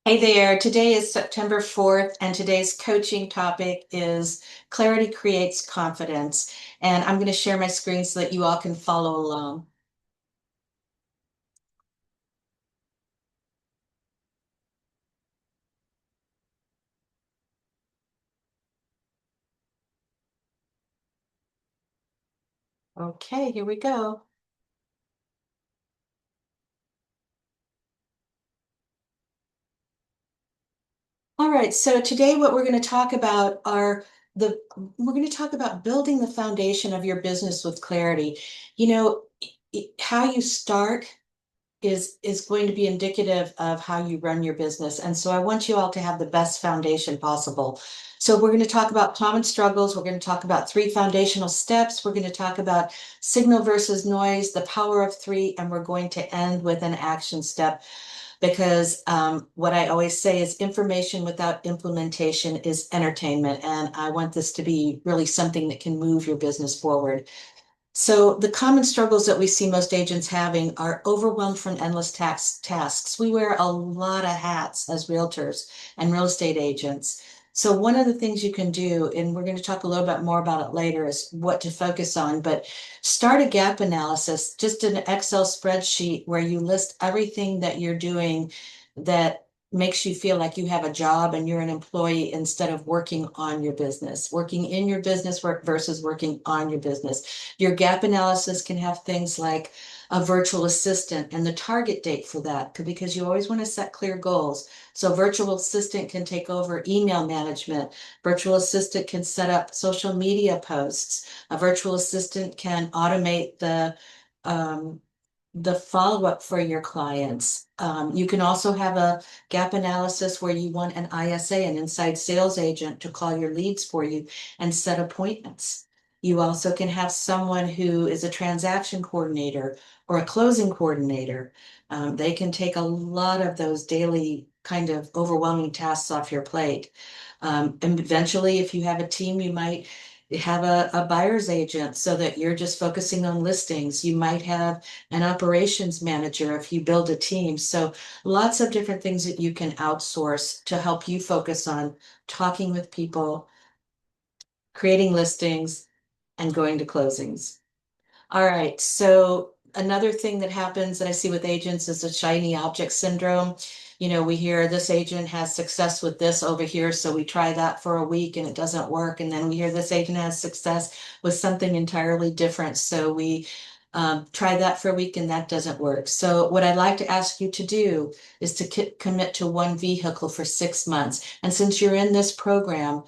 Hey there, today is September 4th, and today's coaching topic is Clarity Creates Confidence. And I'm going to share my screen so that you all can follow along. Okay, here we go. All right, so today what we're going to talk about are the we're going to talk about building the foundation of your business with clarity. You know, how you start is going to be indicative of how you run your business. And so I want you all to have the best foundation possible. So we're going to talk about common struggles. We're going to talk about three foundational steps. We're going to talk about signal versus noise, the power of three, and we're going to end with an action step because what I always say is information without implementation is entertainment. And I want this to be really something that can move your business forward. So the common struggles that we see most agents having are overwhelmed from endless tasks. We wear a lot of hats as realtors and real estate agents. So one of the things you can do, and we're going to talk a little bit more about it later, is what to focus on, but start a gap analysis, just an Excel spreadsheet where you list everything that you're doing that makes you feel like you have a job and you're an employee instead of working on your business, working in your business versus working on your business. Your gap analysis can have things like a virtual assistant and the target date for that, because you always want to set clear goals. So virtual assistant can take over email management. Virtual assistant can set up social media posts. A virtual assistant can automate um, the follow-up for your clients. You can also have a gap analysis where you want an ISA, an inside sales agent, to call your leads for you and set appointments. You also can have someone who is a transaction coordinator or a closing coordinator. They can take a lot of those daily kind of overwhelming tasks off your plate. And eventually, if you have a team, you might have a buyer's agent so that you're just focusing on listings. You might have an operations manager if you build a team. So lots of different things that you can outsource to help you focus on talking with people, creating listings, and going to closings. All right. So another thing that happens that I see with agents is the shiny object syndrome. You know, we hear this agent has success with this over here, so we try that for a week and it doesn't work. And then we hear this agent has success with something entirely different. So we try that for a week and that doesn't work. So what I'd like to ask you to do is to commit to one vehicle for 6 months. And since you're in this program,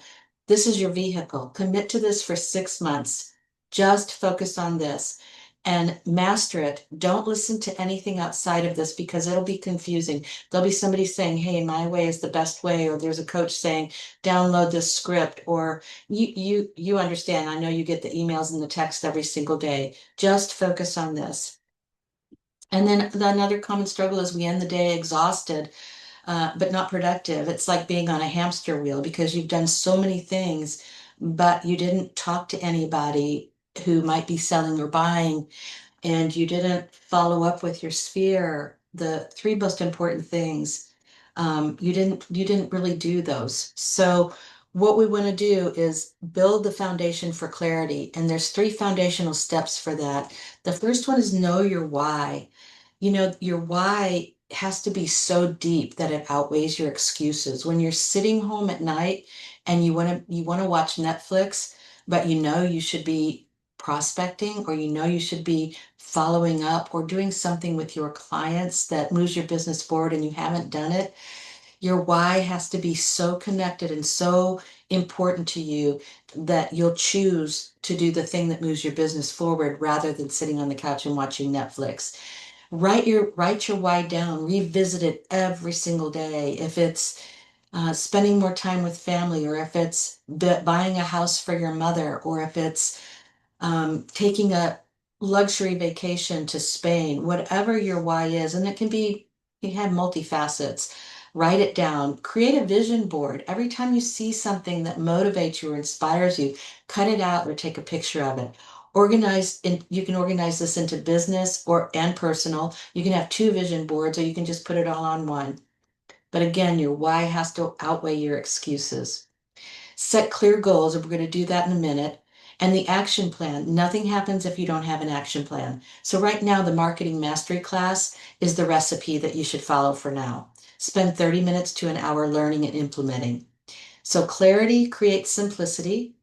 this is your vehicle. Commit to this for 6 months. Just focus on this and master it. Don't listen to anything outside of this because it'll be confusing. There'll be somebody saying, hey, my way is the best way, or there's a coach saying, download this script, or you understand. I know you get the emails and the text every single day. Just focus on this. And then another common struggle is we end the day exhausted, but not productive. It's like being on a hamster wheel because you've done so many things, but you didn't talk to anybody who might be selling or buying, and you didn't follow up with your sphere, the three most important things. You didn't really do those. So what we want to do is build the foundation for clarity. And there's three foundational steps for that. The first one is know your why. You know, your why has to be so deep that it outweighs your excuses. When you're sitting home at night and you want to watch Netflix, but you know you should be prospecting, or you know you should be following up or doing something with your clients that moves your business forward and you haven't done it, your why has to be so connected and so important to you that you'll choose to do the thing that moves your business forward rather than sitting on the couch and watching Netflix. Write your why down, revisit it every single day. If it's spending more time with family, or if it's buying a house for your mother, or if it's taking a luxury vacation to Spain, whatever your why is, and it can be, you have multifacets. Write it down, create a vision board. Every time you see something that motivates you or inspires you, cut it out or take a picture of it. You can organize this into business or and personal. You can have two vision boards, or you can just put it all on one. But again, your why has to outweigh your excuses. Set clear goals, and we're going to do that in a minute. And the action plan. Nothing happens if you don't have an action plan. So right now, the marketing mastery class is the recipe that you should follow for now. Spend 30 minutes to an hour learning and implementing. So clarity creates simplicity.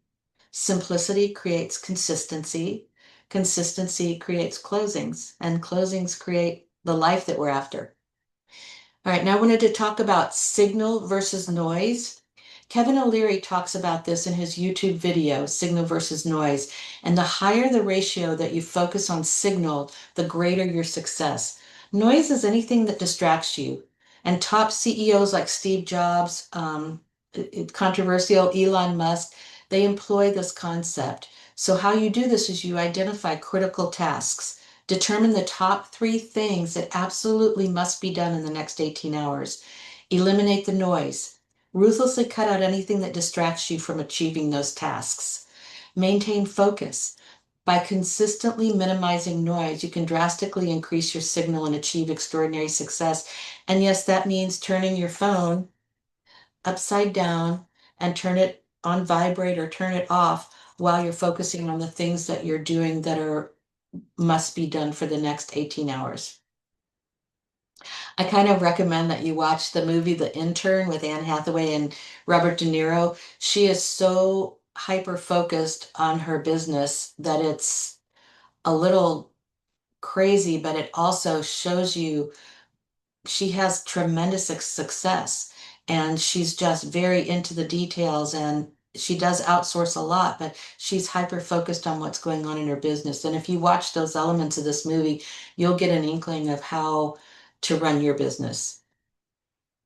Simplicity creates consistency. Consistency creates closings, and closings create the life that we're after. All right, now I wanted to talk about signal versus noise. Kevin O'Leary talks about this in his YouTube video, Signal versus Noise. And the higher the ratio that you focus on signal, the greater your success. Noise is anything that distracts you. And top CEOs like Steve Jobs, controversial Elon Musk, they employ this concept. So, how you do this is you identify critical tasks. Determine the top 3 things that absolutely must be done in the next 18 hours. Eliminate the noise. Ruthlessly cut out anything that distracts you from achieving those tasks. Maintain focus. By consistently minimizing noise, you can drastically increase your signal and achieve extraordinary success. And yes, that means turning your phone upside down and turn it on vibrate or turn it off while you're focusing on the things that you're doing that are must be done for the next 18 hours. I kind of recommend that you watch the movie The Intern with Anne Hathaway and Robert De Niro. She is so hyper focused on her business that it's a little crazy, but it also shows you she has tremendous success and she's just very into the details, and she does outsource a lot, but she's hyper focused on what's going on in her business. And if you watch those elements of this movie, you'll get an inkling of how to run your business.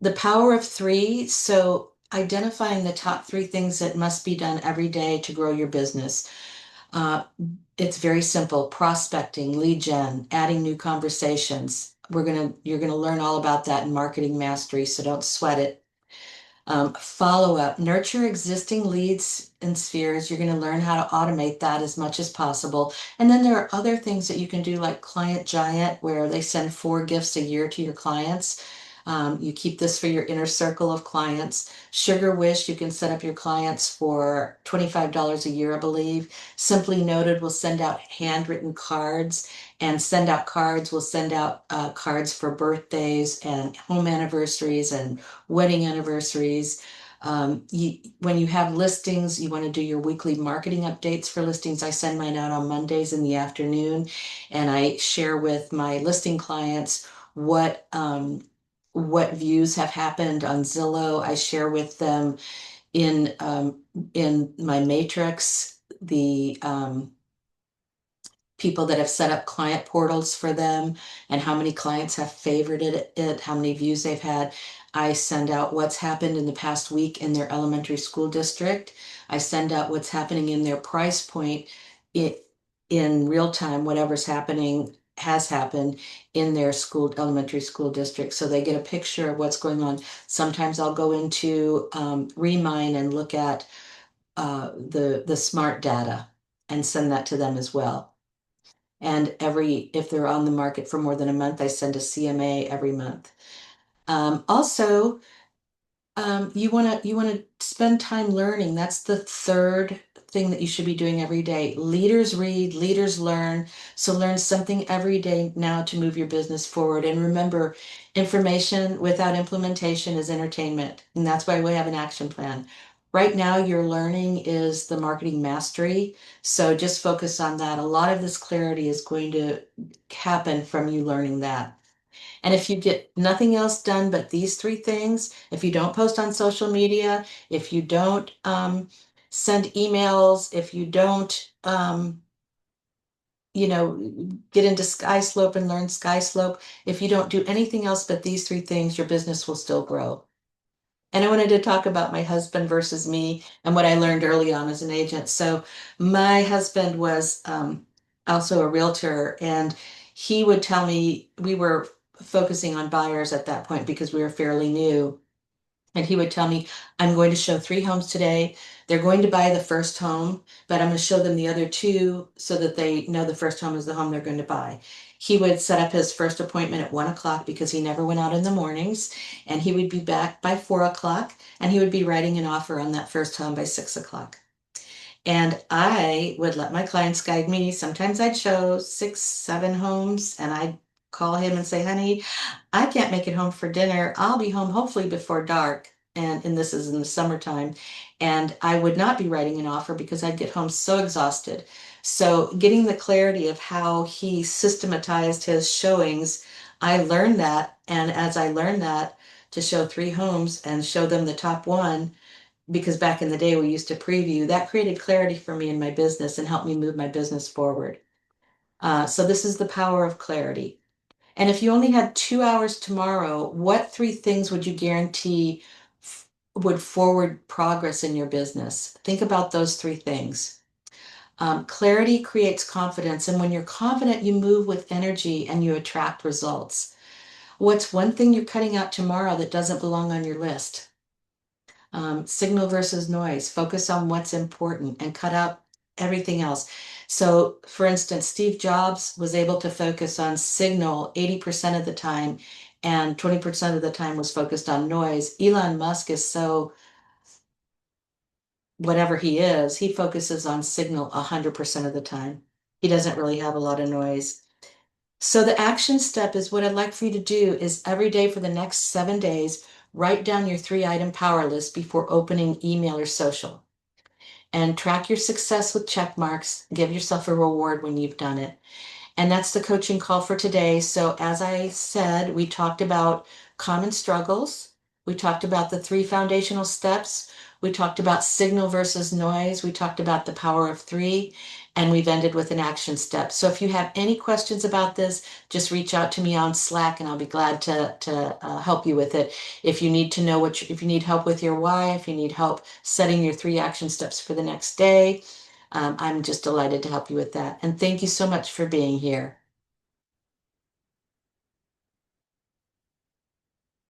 The power of three. So identifying the top 3 things that must be done every day to grow your business. Uh, it's very simple: prospecting, lead gen, adding new conversations. You're gonna learn all about that in marketing mastery, so don't sweat it. Follow up, nurture existing leads and spheres. You're going to learn how to automate that as much as possible. And then there are other things that you can do, like Client Giant, where they send 4 gifts a year to your clients. You keep this for your inner circle of clients. Sugar Wish, you can set up your clients for $25 a year, I believe. Simply Noted will send out handwritten cards, and Send Out Cards will send out cards for birthdays and home anniversaries and wedding anniversaries. When you have listings, you want to do your weekly marketing updates for listings. I send mine out on Mondays in the afternoon, and I share with my listing clients what views have happened on Zillow. I share with them in my matrix the people that have set up client portals for them and how many clients have favorited it, how many views they've had. I send out what's happened in the past week in their elementary school district. I send out what's happening in their price point in real time, whatever's happening has happened in their elementary school district. So they get a picture of what's going on. Sometimes I'll go into Remine and look at the smart data and send that to them as well. And if they're on the market for more than a month, I send a CMA every month. Also, you want to spend time learning. That's the third thing that you should be doing every day. Leaders read, leaders learn. So learn something every day now to move your business forward. And remember, information without implementation is entertainment. And that's why we have an action plan. Right now, your learning is the marketing mastery. So just focus on that. A lot of this clarity is going to happen from you learning that. And if you get nothing else done but these 3 things, if you don't post on social media, if you don't send emails, if you don't, get into SkySlope and learn SkySlope, if you don't do anything else but these 3 things, your business will still grow. And I wanted to talk about my husband versus me and what I learned early on as an agent. So my husband was also a realtor, and he would tell me, we were focusing on buyers at that point because we were fairly new. And he would tell me, I'm going to show 3 homes today. They're going to buy the first home, but I'm going to show them the other 2 so that they know the first home is the home they're going to buy. He would set up his first appointment at 1 o'clock because he never went out in the mornings, and he would be back by 4 o'clock, and he would be writing an offer on that first home by 6 o'clock. And I would let my clients guide me. Sometimes I'd show 6, 7 homes, and I'd call him and say, honey, I can't make it home for dinner. I'll be home hopefully before dark. And this is in the summertime. And I would not be writing an offer because I'd get home so exhausted. So getting the clarity of how he systematized his showings, I learned that. And as I learned that, to show 3 homes and show them the top one, because back in the day we used to preview, that created clarity for me in my business and helped me move my business forward. So this is the power of clarity. And if you only had 2 hours tomorrow, what 3 things would you guarantee would forward progress in your business? Think about those 3 things. Clarity creates confidence. And when you're confident, you move with energy and you attract results. What's one thing you're cutting out tomorrow that doesn't belong on your list? Signal versus noise. Focus on what's important and cut out everything else. So, for instance, Steve Jobs was able to focus on signal 80% of the time, and 20% of the time was focused on noise. Elon Musk is so whatever he focuses on signal 100% of the time. He doesn't really have a lot of noise. So the action step is what I'd like for you to do is every day for the next 7 days, write down your 3 item power list before opening email or social, and track your success with check marks. Give yourself a reward when you've done it. And that's the coaching call for today. So, as I said, we talked about common struggles. We talked about the 3 foundational steps. We talked about signal versus noise. We talked about the power of 3. And we've ended with an action step. So, if you have any questions about this, just reach out to me on Slack and I'll be glad to help you with it. If you need to know if you need help with your why, if you need help setting your 3 action steps for the next day, I'm just delighted to help you with that. And thank you so much for being here.